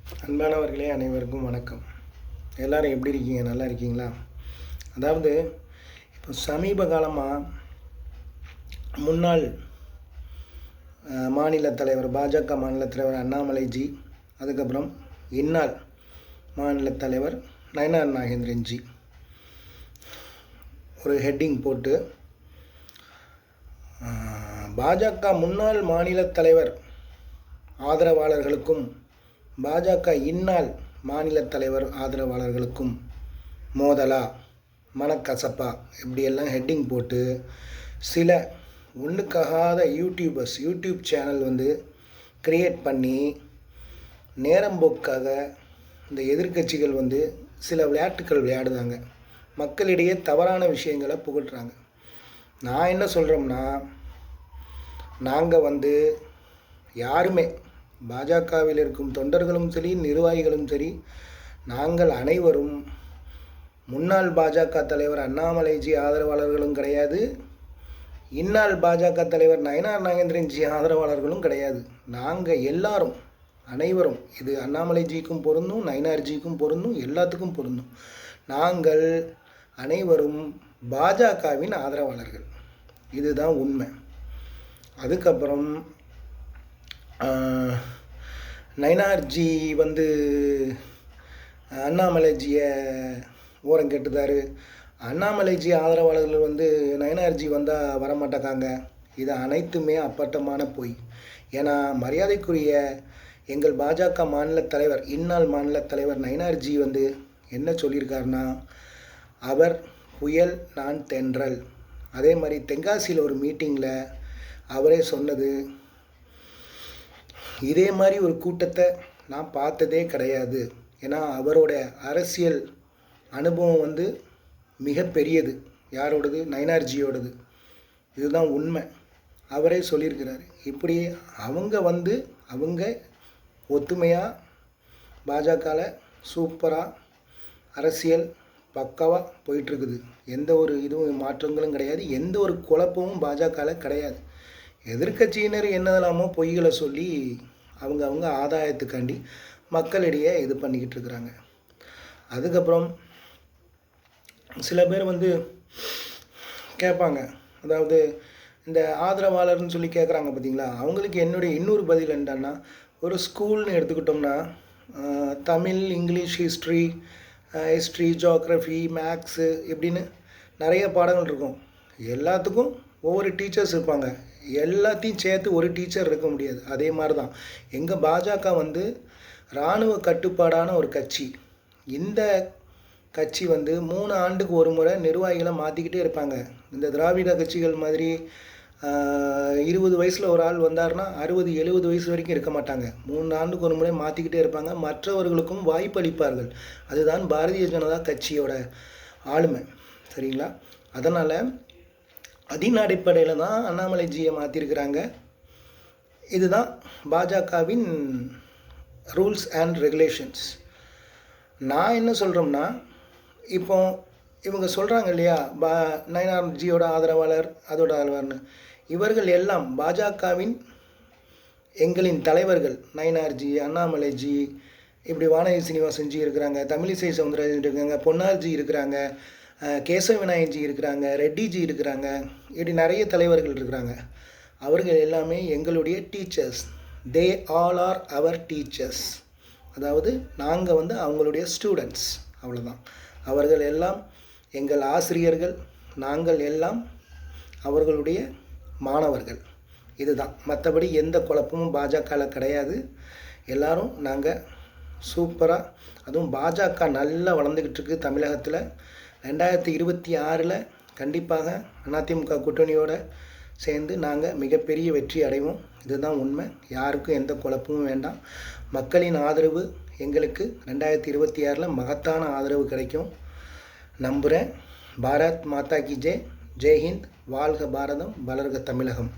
அன்பானவர்களே, அனைவருக்கும் வணக்கம். எல்லோரும் எப்படி இருக்கீங்க? நல்லா இருக்கீங்களா? அதாவது இப்போ சமீப காலமாக முன்னாள் மாநில தலைவர், பாஜக மாநில தலைவர் அண்ணாமலைஜி, அதுக்கப்புறம் இந்நாள் மாநில தலைவர் நயனார் நாகேந்திரன்ஜி ஒரு ஹெட்டிங் போட்டு பாஜக முன்னாள் மாநில தலைவர் ஆதரவாளர்களுக்கும் பாஜக இந்நாள் மாநில தலைவர் ஆதரவாளர்களுக்கும் மோதலா, மனக்கசப்பா, இப்படியெல்லாம் ஹெட்டிங் போட்டு சில ஒன்றுக்காகாத யூடியூப் சேனல் க்ரியேட் பண்ணி நேரம்போக்காக இந்த எதிர்க்கட்சிகள் சில விளையாட்டுக்கள் விளையாடுதாங்க. மக்களிடையே தவறான விஷயங்களை புகட்டுறாங்க. நான் என்ன சொல்கிறோம்னா, நாங்கள் யாருமே பாஜகவில் இருக்கும் தொண்டர்களும் சரி, நிர்வாகிகளும் சரி, நாங்கள் அனைவரும் முன்னாள் பாஜக தலைவர் அண்ணாமலைஜி ஆதரவாளர்களும் கிடையாது, இந்நாள் பாஜக தலைவர் நயனார் நாகேந்திரன்ஜி ஆதரவாளர்களும் கிடையாது. நாங்கள் எல்லாரும் அனைவரும், இது அண்ணாமலைஜிக்கும் பொருந்தும், நயனார்ஜிக்கும் பொருந்தும், எல்லாத்துக்கும் பொருந்தும். நாங்கள் அனைவரும் பாஜகவின் ஆதரவாளர்கள். இதுதான் உண்மை. அதுக்கப்புறம் நயனார்ஜி அண்ணாமலைஜியை ஓரம் கேட்டுதார். அண்ணாமலைஜி ஆதரவாளர்கள் நயனார்ஜி வந்தால் வரமாட்டாங்க. இது அனைத்துமே அப்பட்டமான பொய். ஏன்னா மரியாதைக்குரிய எங்கள் பாஜக மாநில தலைவர், இந்நாள் மாநில தலைவர் நயனார்ஜி என்ன சொல்லியிருக்காருன்னா, அவர் புயல், நான் தென்றல். அதே மாதிரி தென்காசியில் ஒரு மீட்டிங்கில் அவரே சொன்னது, இதே மாதிரி ஒரு கூட்டத்தை நான் பார்த்ததே கிடையாது. ஏன்னா அவரோட அரசியல் அனுபவம் மிகப்பெரியது. யாரோடது? நயனார்ஜியோடது. இதுதான் உண்மை. அவரே சொல்லியிருக்கிறார். இப்படி அவங்க ஒத்துமையாக பாஜகவில் சூப்பராக அரசியல் பக்காவாக போயிட்டுருக்குது. எந்த ஒரு மாற்றங்களும் கிடையாது. எந்த ஒரு குழப்பமும் பாஜகவில் கிடையாது. எதிர்க்கட்சியினர் என்னதெல்லாமோ பொய்களை சொல்லி அவங்க ஆதாயத்துக்காண்டி மக்களிடையே இது பண்ணிக்கிட்டு இருக்கிறாங்க. அதுக்கப்புறம் சில பேர் கேட்பாங்க, அதாவது இந்த ஆதரவாளர்னு சொல்லி கேட்குறாங்க பார்த்தீங்களா, அவங்களுக்கு என்னுடைய இன்னொரு பதில் என்னன்னா, ஒரு ஸ்கூல்னு எடுத்துக்கிட்டோம்னா தமிழ், இங்கிலீஷ், ஹிஸ்ட்ரி, ஜியோக்ரஃபி, மேக்ஸு இப்படின்னு நிறைய பாடங்கள் இருக்கும். எல்லாத்துக்கும் ஒவ்வொரு டீச்சர்ஸ் இருப்பாங்க. எல்லாத்தையும் சேர்த்து ஒரு டீச்சர் இருக்க முடியாது. அதே மாதிரி தான் எங்கள் பாஜக இராணுவ கட்டுப்பாடான ஒரு கட்சி. இந்த கட்சி 3 ஆண்டுக்கு ஒரு முறை நிர்வாகிகளை மாற்றிக்கிட்டே இருப்பாங்க. இந்த திராவிட கட்சிகள் மாதிரி 20 வயசில் ஒரு ஆள் வந்தார்னா 60-70 வயசு வரைக்கும் இருக்க மாட்டாங்க. 3 ஆண்டுக்கு ஒரு முறை மாற்றிக்கிட்டே இருப்பாங்க. மற்றவர்களுக்கும் வாய்ப்பு அளிப்பார்கள். அதுதான் பாரதிய ஜனதா கட்சியோட ஆளுமை. சரிங்களா? அதனால் அதன் அடிப்படையில் தான் அண்ணாமலைஜியை மாற்றிருக்கிறாங்க. இதுதான் பாஜகவின் ரூல்ஸ் அண்ட் ரெகுலேஷன்ஸ். நான் என்ன சொல்கிறோம்னா, இப்போ இவங்க சொல்கிறாங்க இல்லையா, நயனார்ஜியோட ஆதரவாளர், அதோட ஆதரவாளர்னு, இவர்கள் எல்லாம் பாஜகவின் எங்களின் தலைவர்கள். நயனார்ஜி, அண்ணாமலைஜி, இப்படி வானதி சீனிவாசன்ஜி இருக்கிறாங்க, தமிழிசை சவுந்தரராஜன் இருக்காங்க, பொன்னார்ஜி இருக்கிறாங்க, கேசவ விநாயகஜி இருக்கிறாங்க, ரெட்டிஜி இருக்கிறாங்க, இப்படி நிறைய தலைவர்கள் இருக்கிறாங்க. அவர்கள் எல்லாமே எங்களுடைய teachers. They all are our teachers. அதாவது நாங்கள் அவங்களுடைய ஸ்டூடெண்ட்ஸ். அவ்வளோதான். அவர்கள் எல்லாம் எங்கள் ஆசிரியர்கள். நாங்கள் எல்லாம் அவர்களுடைய மாணவர்கள். இதுதான். மற்றபடி எந்த குழப்பமும் பாஜகவில் கிடையாது. எல்லோரும் நாங்கள் சூப்பராக, அதுவும் பாஜக நல்லா வளர்ந்துக்கிட்டு இருக்குது தமிழகத்தில். 2026 கண்டிப்பாக அதிமுக கூட்டணியோடு சேர்ந்து நாங்கள் மிகப்பெரிய வெற்றி அடைவோம். இதுதான் உண்மை. யாருக்கும் எந்த குழப்பமும் வேண்டாம். மக்களின் ஆதரவு எங்களுக்கு 2026 மகத்தான ஆதரவு கிடைக்கும் நம்புகிறேன். பாரத் மாதா கி ஜெய். ஜெய்ஹிந்த். வாழ்க பாரதம், வளர்க தமிழகம்.